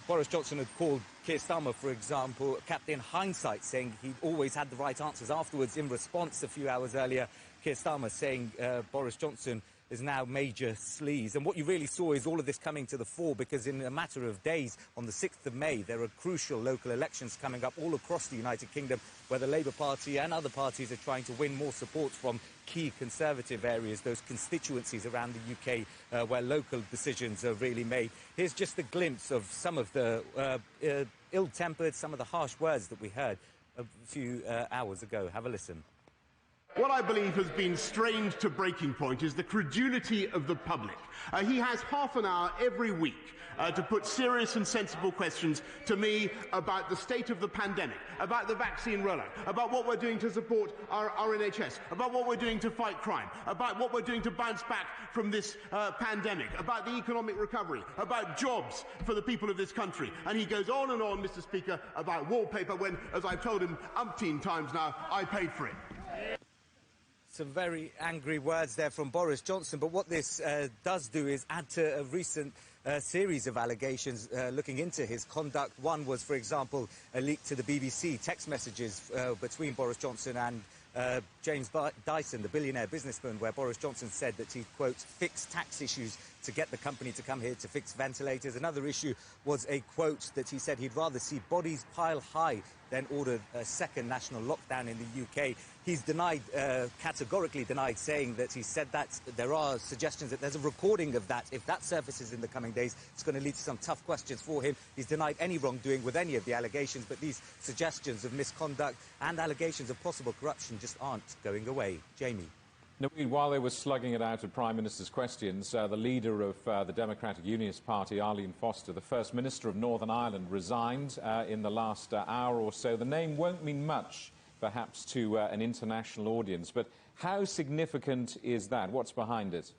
Boris Johnson had called Keir Starmer, for example, Captain Hindsight, saying he always had the right answers afterwards. In response, a few hours earlier, Keir Starmer saying Boris Johnson is now major sleaze. And what you really saw is all of this coming to the fore, because in a matter of days, on the 6th of May, there are crucial local elections coming up all across the United Kingdom, where the Labour Party and other parties are trying to win more support from key Conservative areas, those constituencies around the UK where local decisions are really made. Here's just a glimpse of some of the ill-tempered, some of the harsh words that we heard a few hours ago. Have a listen. What I believe has been strained to breaking point is the credulity of the public. He has half an hour every week to put serious and sensible questions to me about the state of the pandemic, about the vaccine rollout, about what we're doing to support our NHS, about what we're doing to fight crime, about what we're doing to bounce back from this pandemic, about the economic recovery, about jobs for the people of this country. And he goes on, Mr. Speaker, about wallpaper when, as I've told him umpteen times now, I paid for it. Some very angry words there from Boris Johnson, but what this does do is add to a recent series of allegations looking into his conduct. One was, for example, a leak to the BBC, text messages between Boris Johnson and James Dyson, the billionaire businessman, where Boris Johnson said that he'd, quote, fix tax issues to get the company to come here to fix ventilators. Another issue was a quote that he said he'd rather see bodies pile high than order a second national lockdown in the UK. He's denied, categorically denied, saying that he said that. There are suggestions that there's a recording of that. If that surfaces in the coming days, it's going to lead to some tough questions for him. He's denied any wrongdoing with any of the allegations, but these suggestions of misconduct and allegations of possible corruption just aren't going away. Jamie. While they were slugging it out at Prime Minister's Questions, the leader of the Democratic Unionist Party, Arlene Foster, the First Minister of Northern Ireland, resigned in the last hour or so. The name won't mean much, perhaps, to an international audience, but how significant is that? What's behind it?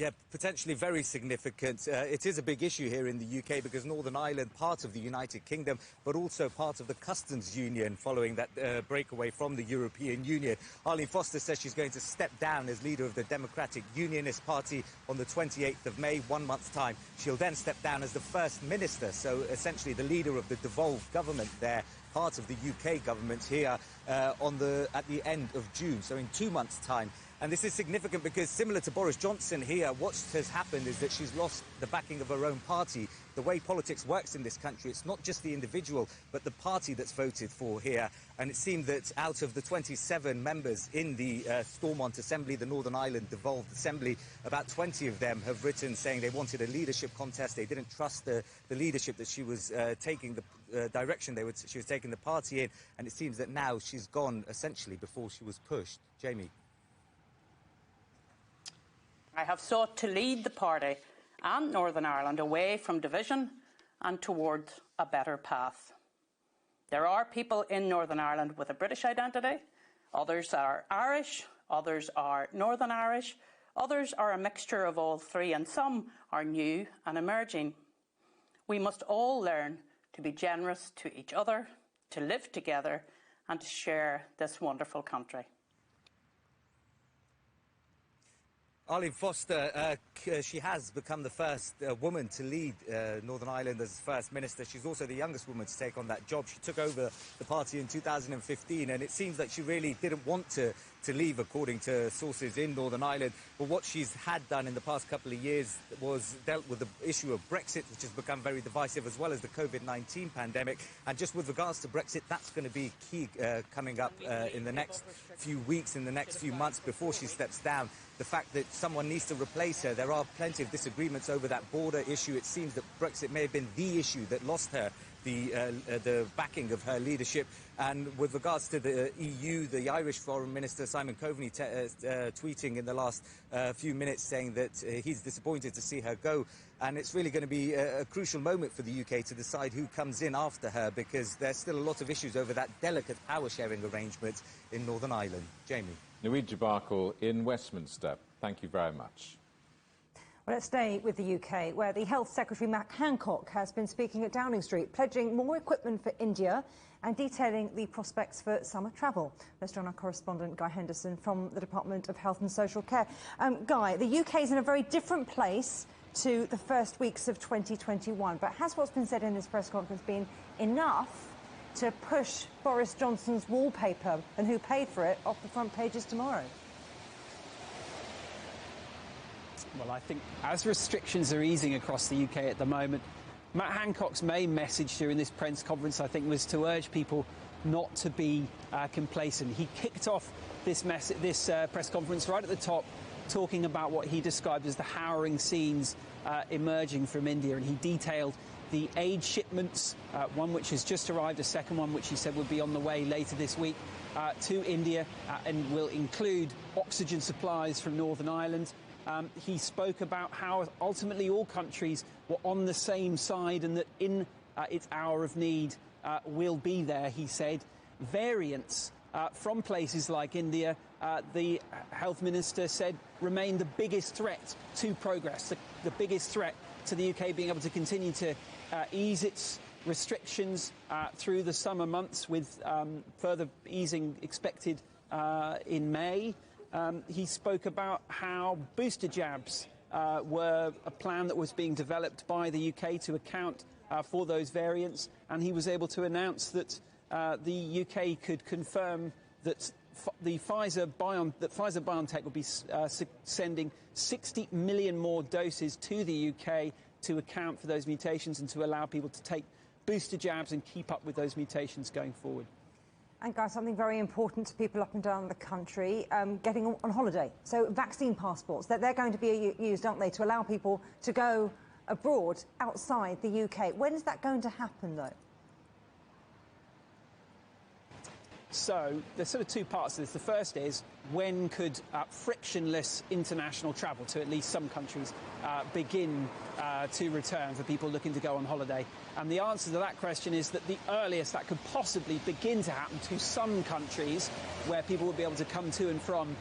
Yeah, potentially very significant. It is a big issue here in the UK because Northern Ireland, part of the United Kingdom, but also part of the customs union following that breakaway from the European Union. Arlene Foster says she's going to step down as leader of the Democratic Unionist Party on the 28th of May, 1 month's time. She'll then step down as the First Minister, so essentially the leader of the devolved government there, part of the UK government here at the end of June, so in 2 months' time. And this is significant because, similar to Boris Johnson here, what has happened is that she's lost the backing of her own party. The way politics works in this country, it's not just the individual, but the party that's voted for here. And it seemed that out of the 27 members in the Stormont Assembly, the Northern Ireland Devolved Assembly, about 20 of them have written saying they wanted a leadership contest. They didn't trust the leadership that she was taking, the direction she was taking the party in. And it seems that now she's gone, essentially, before she was pushed. Jamie. I have sought to lead the party and Northern Ireland away from division and towards a better path. There are people in Northern Ireland with a British identity, others are Irish, others are Northern Irish, others are a mixture of all three, and some are new and emerging. We must all learn to be generous to each other, to live together and to share this wonderful country. Arlene Foster, she has become the first woman to lead Northern Ireland as First Minister. She's also the youngest woman to take on that job. She took over the party in 2015, and it seems that she really didn't want to leave, according to sources in Northern Ireland. But what she's had done in the past couple of years was dealt with the issue of Brexit, which has become very divisive, as well as the COVID-19 pandemic. And just with regards to Brexit, that's going to be key coming up in the next few weeks, in the next few months before she steps down. The fact that someone needs to replace her, there are plenty of disagreements over that border issue. It seems that Brexit may have been the issue that lost her the backing of her leadership. And with regards to the EU, the Irish Foreign Minister Simon Coveney tweeting in the last few minutes saying that he's disappointed to see her go. And it's really going to be a crucial moment for the UK to decide who comes in after her, because there's still a lot of issues over that delicate power-sharing arrangement in Northern Ireland. Jamie. Naweed Jabakel in Westminster. Thank you very much. Well, let's stay with the UK, where the Health Secretary Matt Hancock has been speaking at Downing Street, pledging more equipment for India and detailing the prospects for summer travel. Let's join our correspondent, Guy Henderson, from the Department of Health and Social Care. Guy, the UK is in a very different place to the first weeks of 2021, but has what's been said in this press conference been enough to push Boris Johnson's wallpaper and who paid for it off the front pages tomorrow? Well, I think as restrictions are easing across the UK at the moment, Matt Hancock's main message during this press conference, I think, was to urge people not to be complacent. He kicked off this press conference right at the top, talking about what he described as the harrowing scenes emerging from India, and he detailed the aid shipments, one which has just arrived, a second one which he said would be on the way later this week to India and will include oxygen supplies from Northern Ireland. He spoke about how ultimately all countries were on the same side and that in its hour of need will be there, he said. Variants from places like India, the health minister said, remain the biggest threat to progress, the biggest threat to the UK being able to continue to ease its restrictions through the summer months, with further easing expected in May. He spoke about how booster jabs were a plan that was being developed by the UK to account for those variants, and he was able to announce that the UK could confirm that Pfizer-BioNTech will be sending 60 million more doses to the UK to account for those mutations and to allow people to take booster jabs and keep up with those mutations going forward. And guys, something very important to people up and down the country, getting on holiday. So vaccine passports, they're going to be used, aren't they, to allow people to go abroad outside the UK. When is that going to happen, though? So there's sort of two parts to this. The first is, when could frictionless international travel to at least some countries begin to return for people looking to go on holiday? And the answer to that question is that the earliest that could possibly begin to happen to some countries where people will be able to come to and from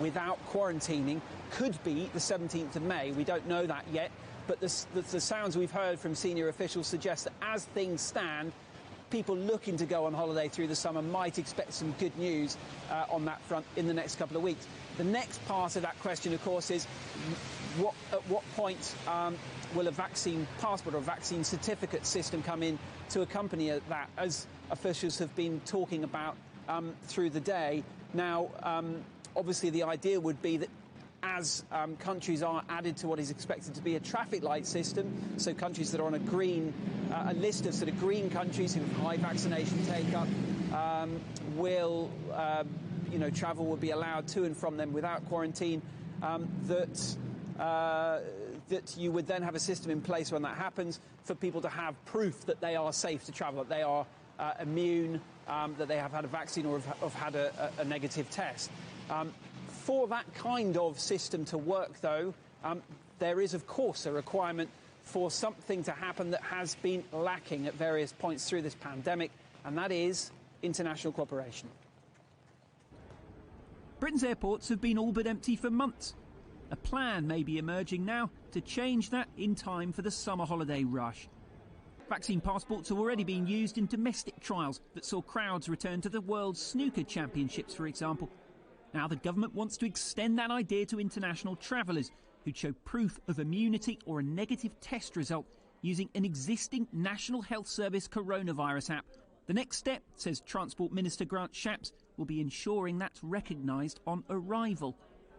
without quarantining could be the 17th of May. We don't know that yet, but the sounds we've heard from senior officials suggest that as things stand, people looking to go on holiday through the summer might expect some good news on that front in the next couple of weeks. The next part of that question, of course, is at what point will a vaccine passport or vaccine certificate system come in to accompany that, as officials have been talking about through the day. Now, obviously, the idea would be that as countries are added to what is expected to be a traffic light system, so countries that are on a list of sort of green countries who have high vaccination take-up, travel will be allowed to and from them without quarantine, that you would then have a system in place when that happens for people to have proof that they are safe to travel, that they are immune, that they have had a vaccine or have had a negative test. For that kind of system to work, though, there is, of course, a requirement for something to happen that has been lacking at various points through this pandemic, and that is international cooperation. Britain's airports have been all but empty for months. A plan may be emerging now to change that in time for the summer holiday rush. Vaccine passports have already been used in domestic trials that saw crowds return to the World Snooker Championships, for example. Now the government wants to extend that idea to international travellers who'd show proof of immunity or a negative test result using an existing National Health Service coronavirus app. The next step, says Transport Minister Grant Shapps, will be ensuring that's recognised on arrival.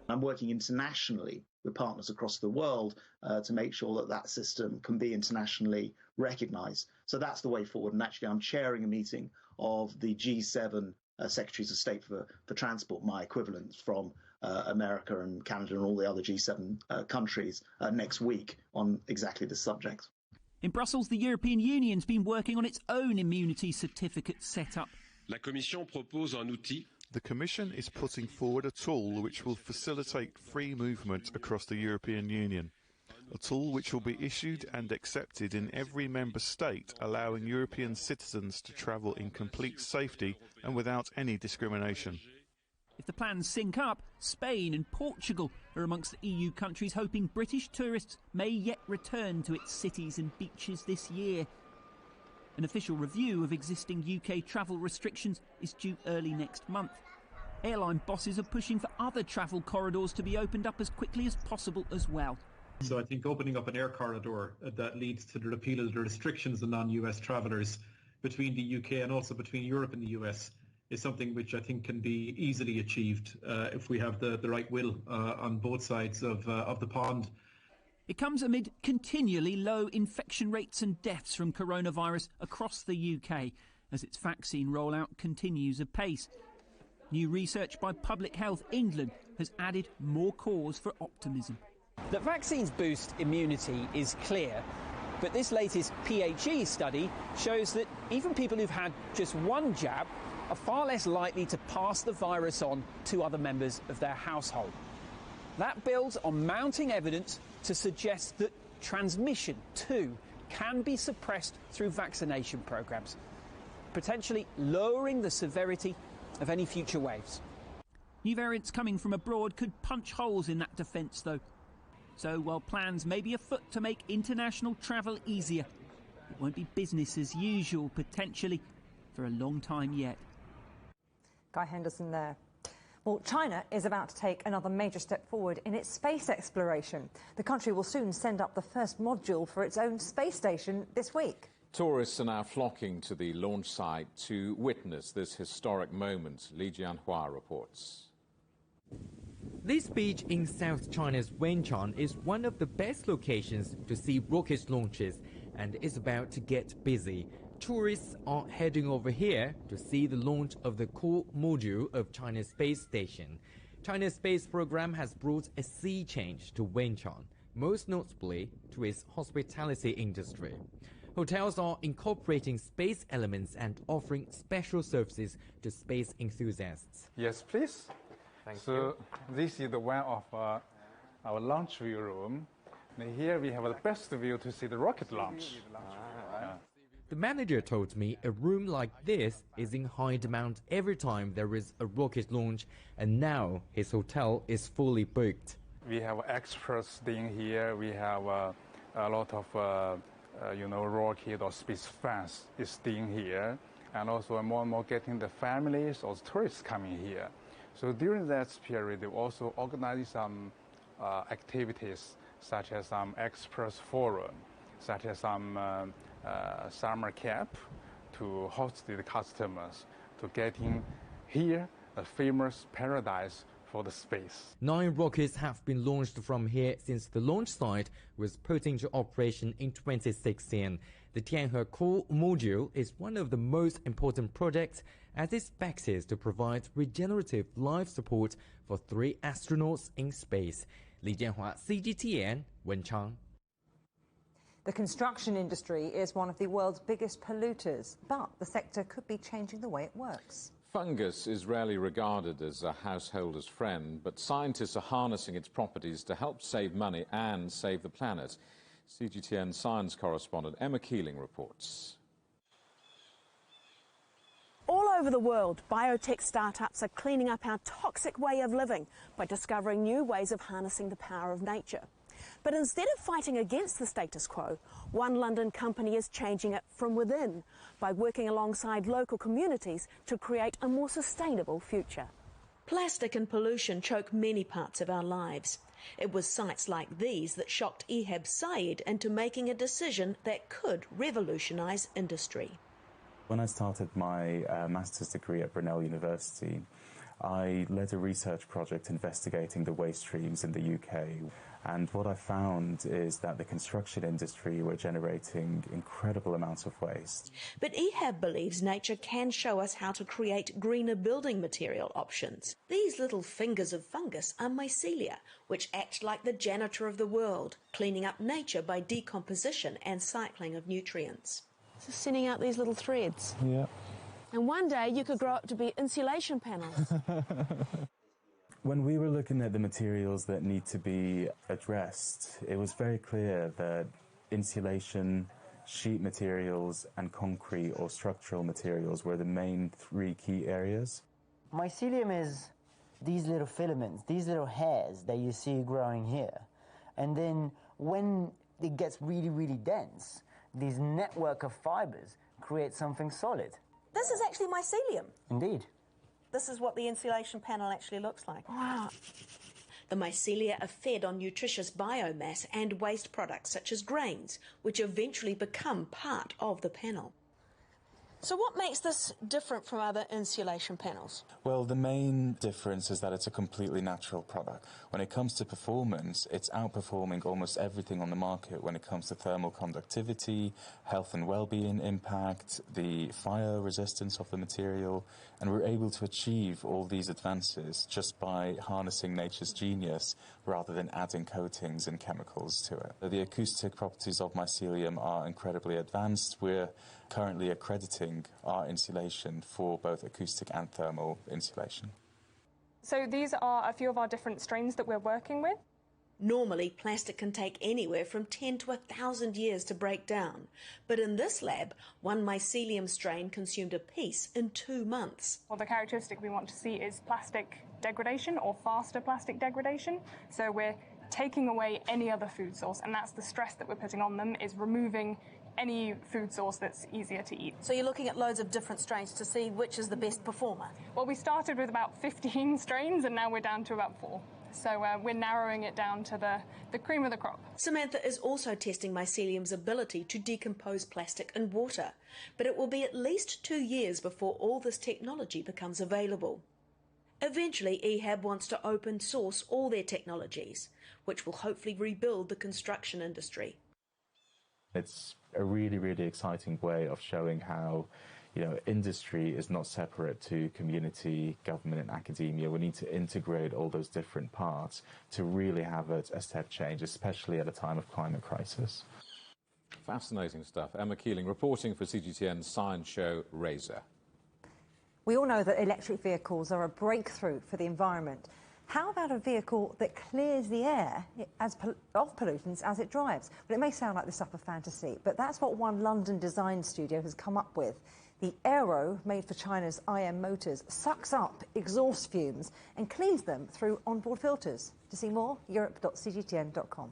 I'm working internationally with partners across the world to make sure that that system can be internationally recognised. So that's the way forward. And actually, I'm chairing a meeting of the G7 Secretaries of State for Transport, my equivalents from America and Canada and all the other G7 countries next week on exactly this subject. In Brussels, the European Union's been working on its own immunity certificate setup. La Commission propose un outil. The Commission is putting forward a tool which will facilitate free movement across the European Union. A tool which will be issued and accepted in every member state, allowing European citizens to travel in complete safety and without any discrimination. If the plans sync up, Spain and Portugal are amongst the EU countries hoping British tourists may yet return to its cities and beaches this year. An official review of existing UK travel restrictions is due early next month. Airline bosses are pushing for other travel corridors to be opened up as quickly as possible as well. So I think opening up an air corridor that leads to the repeal of the restrictions on non-US travellers between the UK and also between Europe and the US is something which I think can be easily achieved if we have the right will on both sides of the pond. It comes amid continually low infection rates and deaths from coronavirus across the UK as its vaccine rollout continues apace. New research by Public Health England has added more cause for optimism. That vaccines boost immunity is clear, but this latest PHE study shows that even people who've had just one jab are far less likely to pass the virus on to other members of their household. That builds on mounting evidence to suggest that transmission, too, can be suppressed through vaccination programmes, potentially lowering the severity of any future waves. New variants coming from abroad could punch holes in that defence, though. So while plans may be afoot to make international travel easier, it won't be business as usual, potentially, for a long time yet. Guy Henderson there. Well, China is about to take another major step forward in its space exploration. The country will soon send up the first module for its own space station this week. Tourists are now flocking to the launch site to witness this historic moment. Li Jianhua reports. This beach in South China's Wenchang is one of the best locations to see rocket launches and is about to get busy. Tourists are heading over here to see the launch of the core module of China's space station. China's space program has brought a sea change to Wenchang, most notably to its hospitality industry. Hotels are incorporating space elements and offering special services to space enthusiasts. Yes, please. Thank you. This is one of our launch view room. And here we have the best view to see the rocket launch. The manager told me a room like this is in high demand every time there is a rocket launch, and now his hotel is fully booked. We have experts staying here. We have a lot of, rocket or space fans is staying here, and also more and more getting the families or tourists coming here. So during that period, they also organize some activities such as some experts forum, such as some summer camp to host the customers to getting here a famous paradise for the space. 9 rockets have been launched from here since the launch site was put into operation in 2016. The Tianhe core module is one of the most important projects as it expected to provide regenerative life support for 3 astronauts in space. Li Jianhua, CGTN, Wenchang. The construction industry is one of the world's biggest polluters, but the sector could be changing the way it works. Fungus is rarely regarded as a householder's friend, but scientists are harnessing its properties to help save money and save the planet. CGTN science correspondent Emma Keeling reports. All over the world, biotech startups are cleaning up our toxic way of living by discovering new ways of harnessing the power of nature. But instead of fighting against the status quo, one London company is changing it from within by working alongside local communities to create a more sustainable future. Plastic and pollution choke many parts of our lives. It was sites like these that shocked Ehab Saeed into making a decision that could revolutionise industry. When I started my master's degree at Brunel University, I led a research project investigating the waste streams in the UK. And what I found is that the construction industry were generating incredible amounts of waste. But Ehab believes nature can show us how to create greener building material options. These little fingers of fungus are mycelia, which act like the janitor of the world, cleaning up nature by decomposition and cycling of nutrients. So sending out these little threads. Yeah. And one day you could grow up to be insulation panels. When we were looking at the materials that need to be addressed, it was very clear that insulation, sheet materials, and concrete or structural materials were the main 3 key areas. Mycelium is these little filaments, these little hairs that you see growing here. And then when it gets really, really dense, these network of fibers create something solid. This is actually mycelium. Indeed. This is what the insulation panel actually looks like. Wow. The mycelia are fed on nutritious biomass and waste products such as grains, which eventually become part of the panel. So what makes this different from other insulation panels? Well, the main difference is that it's a completely natural product. When it comes to performance, it's outperforming almost everything on the market when it comes to thermal conductivity, health and well-being impact, the fire resistance of the material, and we're able to achieve all these advances just by harnessing nature's genius rather than adding coatings and chemicals to it. The acoustic properties of mycelium are incredibly advanced. We're currently accrediting our insulation for both acoustic and thermal insulation. So these are a few of our different strains that we're working with. Normally, plastic can take anywhere from 10 to 1,000 years to break down. But in this lab, one mycelium strain consumed a piece in 2 months. Well, the characteristic we want to see is plastic degradation or faster plastic degradation. So we're taking away any other food source, and that's the stress that we're putting on them, is removing any food source that's easier to eat. So you're looking at loads of different strains to see which is the best performer? Well, we started with about 15 strains and now we're down to about 4. So we're narrowing it down to the cream of the crop. Samantha is also testing mycelium's ability to decompose plastic in water, but it will be at least 2 years before all this technology becomes available. Eventually, Ehab wants to open source all their technologies, which will hopefully rebuild the construction industry. It's a really, really exciting way of showing how, industry is not separate to community, government and academia. We need to integrate all those different parts to really have a step change, especially at a time of climate crisis. Fascinating stuff. Emma Keeling reporting for CGTN's science show Razor. We all know that electric vehicles are a breakthrough for the environment. How about a vehicle that clears the air of pollutants as it drives? Well, it may sound like the stuff of fantasy, but that's what one London design studio has come up with. The Aero, made for China's IM Motors, sucks up exhaust fumes and cleans them through onboard filters. To see more, europe.cgtn.com.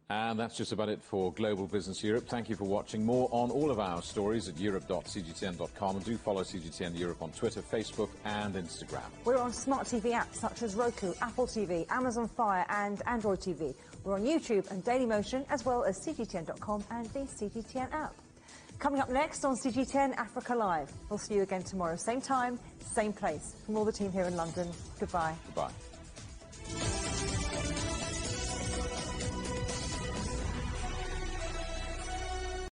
And that's just about it for Global Business Europe. Thank you for watching. More on all of our stories at europe.cgtn.com, and do follow CGTN Europe on Twitter, Facebook and Instagram. We're on smart TV apps such as Roku, Apple TV, Amazon Fire and Android TV. We're on YouTube and Dailymotion, as well as CGTN.com and the CGTN app. Coming up next on CGTN Africa Live. We'll see you again tomorrow, same time, same place. From all the team here in London, goodbye. Goodbye.